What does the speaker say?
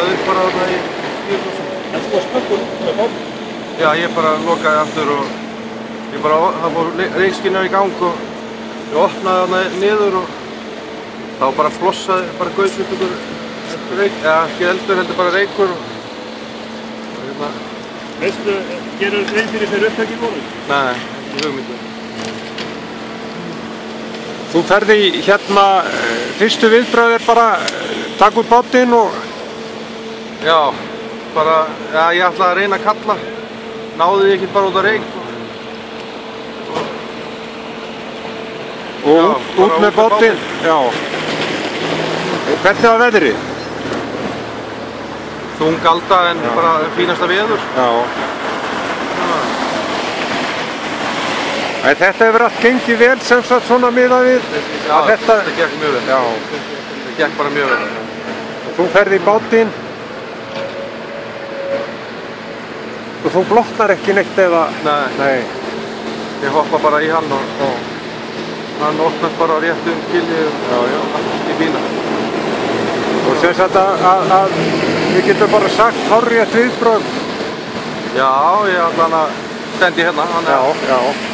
lokaði upp bara þarna í 10%. En þú varst snöggur út með bátinn? Já, ég bara lokaði aftur og það fór reykskynjar í gang og ég opnaði þarna niður og þá bara flossaði, bara gaus upp ykkur reyk, eða ekki eldur, heldur bara reykur og hérna. Veistu, gerur grein fyrir þeirra upptæki voru? Nei, ekki hugmyndu. Þú ferði hérna, fyrstu viðbrögð bara taka út bátinn og... Já, bara, já, ég ætlaði að reyna að kalla, náði ég ekki bara út á reyk og út með bátinn. Já. Hvernig var veðrið? Þung alda en bara fínasta veður. Já. Þetta hefur allt gengið vel sem sagt svona miðað við? Já, þetta gekk mjög vel. Já. Þetta gekk bara mjög vel. Þú ferði í bátinn og þú blotnar ekki neitt eða? Nei. Ég hoppa bara í hann og hann opnast bara rétt gilið og allt í fína. Og sem sagt að við getum bara sagt hárrétt viðbrögð. Já, ég ætla hann að stendi hérna. Já.